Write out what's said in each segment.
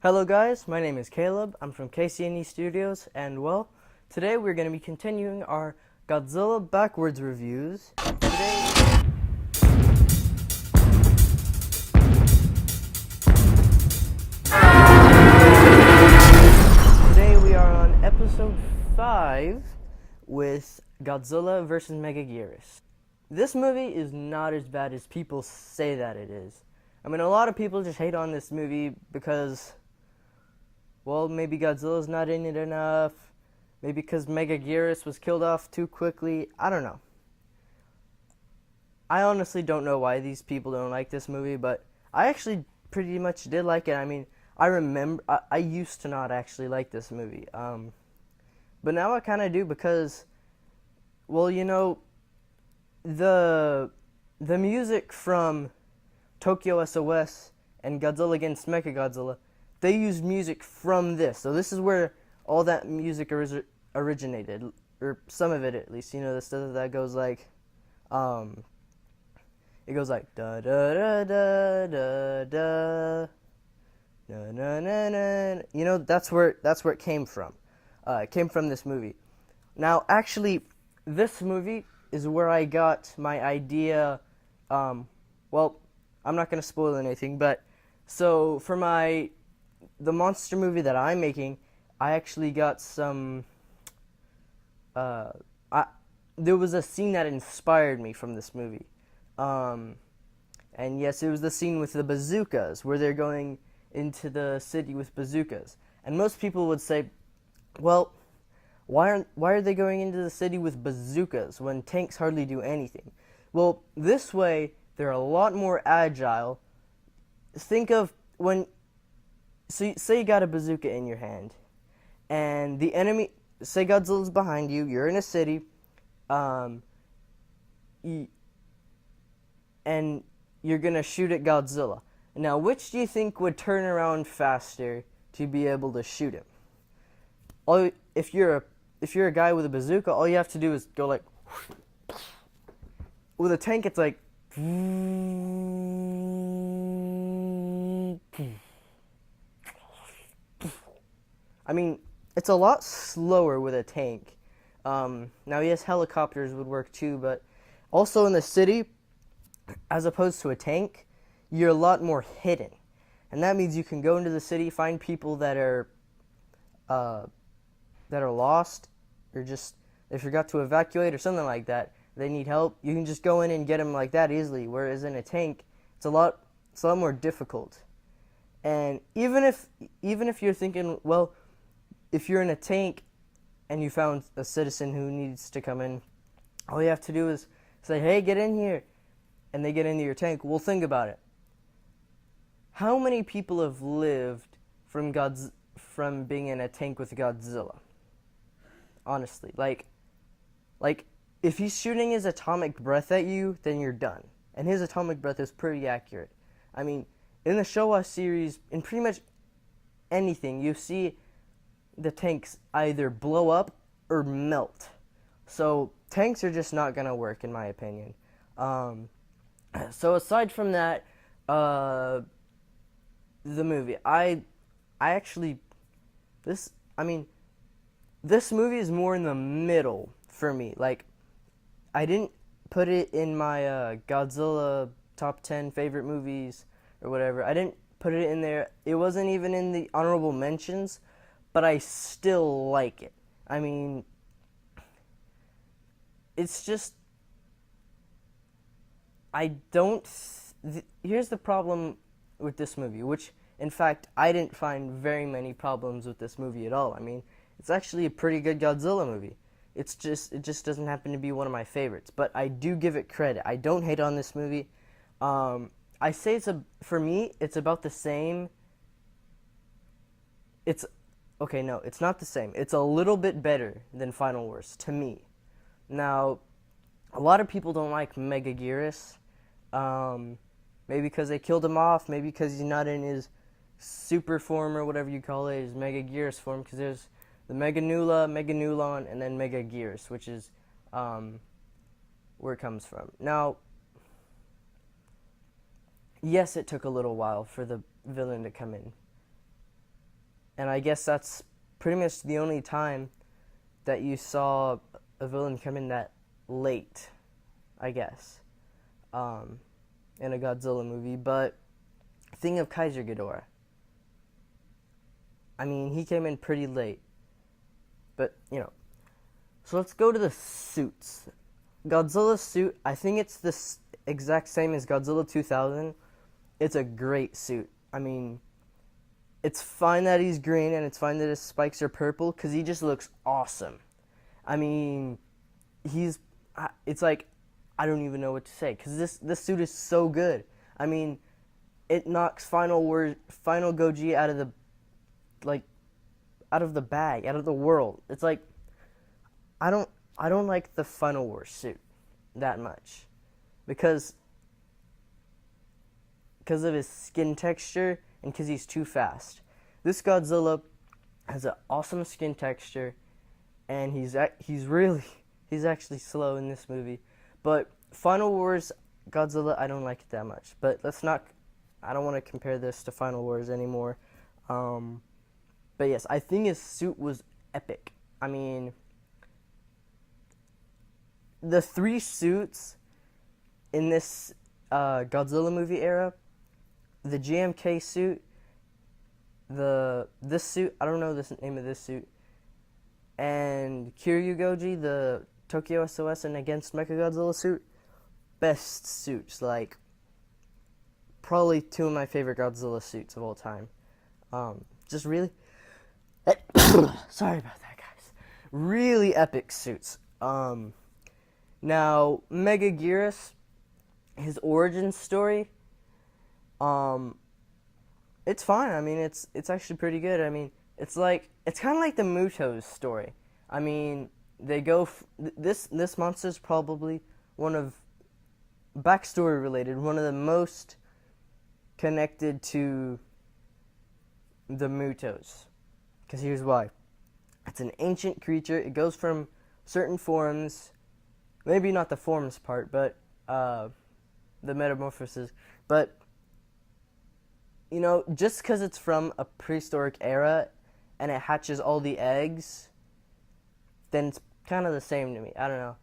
Hello guys, my name is Caleb. I'm from KCNE Studios, and well, today we're going to be continuing our Godzilla backwards reviews. Today we are on episode 5 with Godzilla vs. Megaguirus. This movie is not as bad as people say that it is. I mean, a lot of people just hate on this movie because, well, maybe Godzilla's not in it enough. Maybe because Megaguirus was killed off too quickly. I don't know. I honestly don't know why these people don't like this movie, but I actually pretty much did like it. I mean, I used to not actually like this movie. But now I kind of do because, well, you know, the music from Tokyo SOS and Godzilla against Mechagodzilla, they used music from this. So this is where all that music originated, or some of it at least. You know, the stuff that goes like, it goes like da da da da da da, na na na na. You know, that's where it came from. It came from this movie. Now, actually, this movie is where I got my idea. Well, I'm not gonna spoil anything, but so for the monster movie that I'm making, I actually got some. There was a scene that inspired me from this movie, and yes, it was the scene with the bazookas where they're going into the city with bazookas. And most people would say, well, why are they going into the city with bazookas when tanks hardly do anything? Well, this way they're a lot more agile. Think of when, so say you got a bazooka in your hand, and the enemy, say Godzilla's behind you, you're in a city, and you're gonna shoot at Godzilla. Now, which do you think would turn around faster to be able to shoot him? If you're a guy with a bazooka, all you have to do is go like. With a tank, it's like. I mean, it's a lot slower with a tank. Now, yes, helicopters would work too, but also in the city, as opposed to a tank, you're a lot more hidden. And that means you can go into the city, find people that are lost, or just they forgot to evacuate or something like that. They need help. You can just go in and get them like that easily. Whereas in a tank, it's a lot more difficult. And even if you're thinking, well, if you're in a tank and you found a citizen who needs to come in, all you have to do is say, hey, get in here. And they get into your tank. Well, think about it. How many people have lived from being in a tank with Godzilla? Honestly, like if he's shooting his atomic breath at you, then you're done. And his atomic breath is pretty accurate. I mean, in the Showa series, in pretty much anything, you see the tanks either blow up or melt. So tanks are just not gonna work, in my opinion. So aside from that, the movie, this movie is more in the middle for me. Like, I didn't put it in my Godzilla top 10 favorite movies or whatever. I didn't put it in there. It wasn't even in the honorable mentions, but I still like it. I mean, it's just, here's the problem with this movie, which, in fact, I didn't find very many problems with this movie at all. I mean, it's actually a pretty good Godzilla movie. It just doesn't happen to be one of my favorites, but I do give it credit. I don't hate on this movie. I say for me, it's about the same. Okay, no, it's not the same. It's a little bit better than Final Wars, to me. Now, a lot of people don't like Megaguirus. Maybe because they killed him off, maybe because he's not in his super form or whatever you call it, his Megaguirus form, because there's the Meganula, Meganulon, and then Megaguirus, which is where it comes from. Now, yes, it took a little while for the villain to come in. And I guess that's pretty much the only time that you saw a villain come in that late, I guess, um, in a Godzilla movie. But thing of Kaiser Ghidorah, I mean, he came in pretty late. But, you know, so let's go to the suits. Godzilla's suit, I think it's the exact same as Godzilla 2000. It's a great suit. I mean, it's fine that he's green and it's fine that his spikes are purple because he just looks awesome. I mean, it's like, I don't even know what to say because this suit is so good. I mean, it knocks Final Goji out of the, like, out of the bag, out of the world. It's like, I don't like the Final Wars suit that much because of his skin texture and because he's too fast. This Godzilla has an awesome skin texture, and he's actually slow in this movie. But Final Wars Godzilla, I don't like it that much. But I don't want to compare this to Final Wars anymore. But yes, I think his suit was epic. I mean, the 3 suits in this Godzilla movie era, the GMK suit, this suit, I don't know the name of this suit, and Kiryu Goji, the Tokyo SOS and Against Mechagodzilla suit, best suits, like, probably 2 of my favorite Godzilla suits of all time. Just really, sorry about that, guys. Really epic suits. Now, Megaguirus, his origin story, it's fine. I mean, it's actually pretty good. I mean, it's kind of like the Muto's story. I mean, they go this monster's probably backstory related, one of the most connected to the Mutos. Because here's why. It's an ancient creature. It goes from certain forms, maybe not the forms part, but the metamorphosis. But, you know, just because it's from a prehistoric era and it hatches all the eggs, then it's kind of the same to me. I don't know.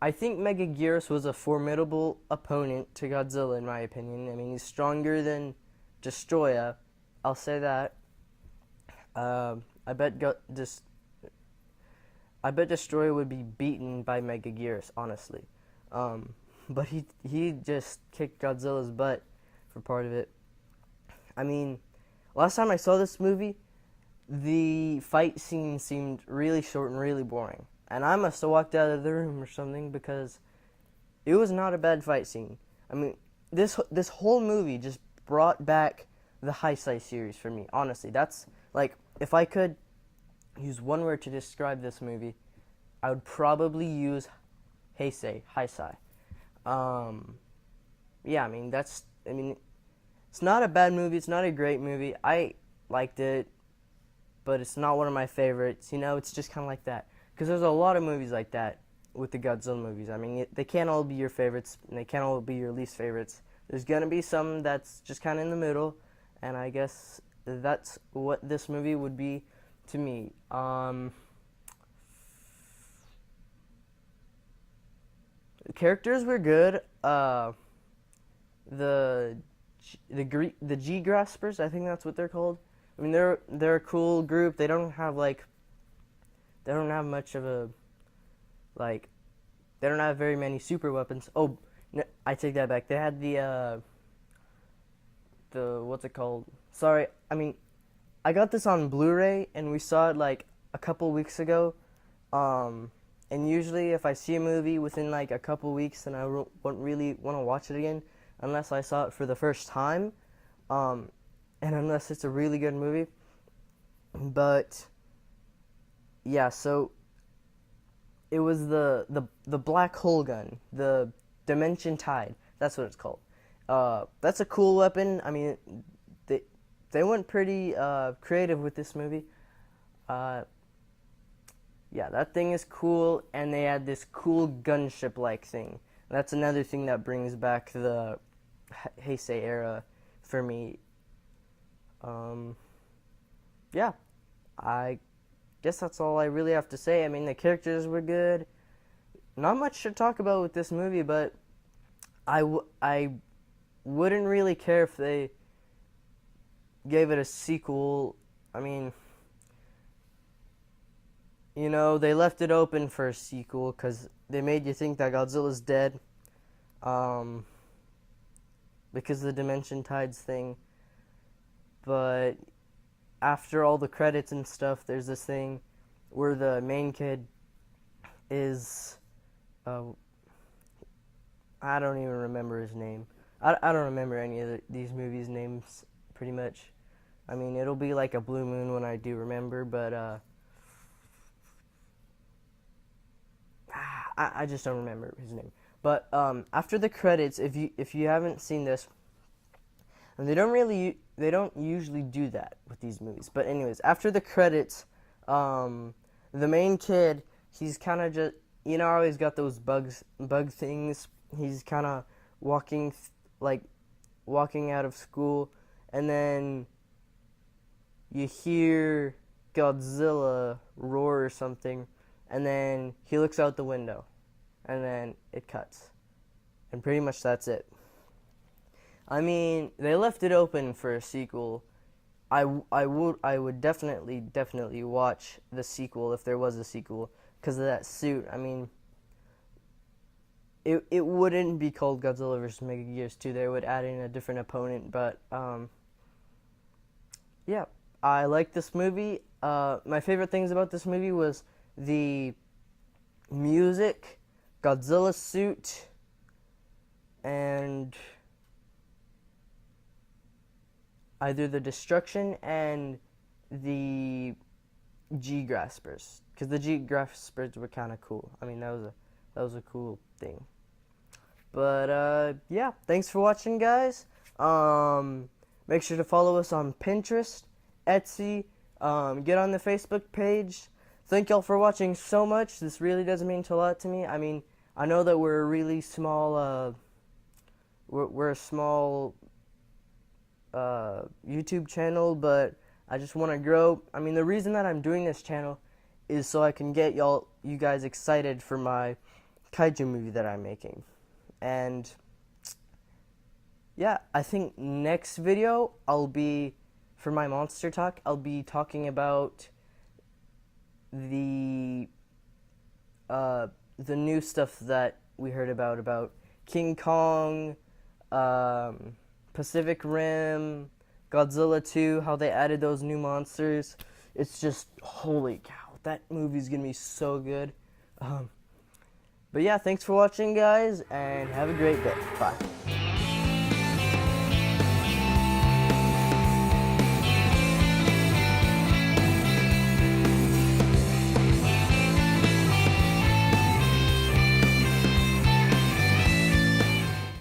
I think Megaguirus was a formidable opponent to Godzilla, in my opinion. I mean, he's stronger than Destroya. I'll say that. I bet Destroya would be beaten by Megaguirus, honestly. But he just kicked Godzilla's butt for part of it. I mean, last time I saw this movie, the fight scene seemed really short and really boring. And I must have walked out of the room or something because it was not a bad fight scene. I mean, this whole movie just brought back the Heisei series for me, honestly. That's, like, if I could use one word to describe this movie, I would probably use Heisei. Yeah, I mean, it's not a bad movie, it's not a great movie. I liked it, but it's not one of my favorites. You know, it's just kind of like that. Because there's a lot of movies like that with the Godzilla movies. I mean, they can't all be your favorites, and they can't all be your least favorites. There's going to be some that's just kind of in the middle, and I guess that's what this movie would be to me. The characters were good. The G Graspers, I think that's what they're called. I mean, they're a cool group. They don't have much of a, like, they don't have very many super weapons. Oh, no, I take that back. They had the what's it called? Sorry, I mean, I got this on Blu-ray, and we saw it, like, a couple weeks ago. And usually if I see a movie within, like, a couple weeks, then I won't really want to watch it again unless I saw it for the first time, and unless it's a really good movie. But yeah, so it was the black hole gun, the Dimension Tide. That's what it's called. That's a cool weapon. I mean, they went pretty creative with this movie. Yeah, that thing is cool, and they had this cool gunship-like thing. That's another thing that brings back the Heisei era for me. Yeah, I guess that's all I really have to say. I mean, the characters were good. Not much to talk about with this movie, but I wouldn't really care if they gave it a sequel. I mean, they left it open for a sequel because they made you think that Godzilla's dead, because of the Dimension Tides thing. But after all the credits and stuff, there's this thing where the main kid is, I don't even remember his name. I don't remember any of these movies' names, pretty much. I mean, it'll be like a blue moon when I do remember, but I just don't remember his name. But after the credits, if you haven't seen this, and they don't usually do that with these movies. But anyways, after the credits, the main kid, he's kind of just, how he's got those bug things. He's kind of walking out of school, and then you hear Godzilla roar or something, and then he looks out the window, and then it cuts, and pretty much that's it. I mean, they left it open for a sequel. I would definitely watch the sequel if there was a sequel because of that suit. I mean, it wouldn't be called Godzilla vs. Megaguirus 2. They would add in a different opponent, but yeah, I like this movie. My favorite things about this movie was the music, Godzilla's suit, and either the destruction and the G-Graspers, because the G-Graspers were kind of cool. I mean, that was a cool thing. But yeah, thanks for watching, guys. Make sure to follow us on Pinterest, Etsy, get on the Facebook page. Thank y'all for watching so much. This really does mean a lot to me. I mean, I know that we're a really small, we're a small YouTube channel, but I just want to grow. I mean, the reason that I'm doing this channel is so I can get you guys excited for my kaiju movie that I'm making. And yeah, I think next video for my monster talk, I'll be talking about the new stuff that we heard about King Kong, Pacific Rim, Godzilla 2, how they added those new monsters. It's just, holy cow, that movie's gonna be so good. But yeah, thanks for watching, guys, and have a great day. Bye.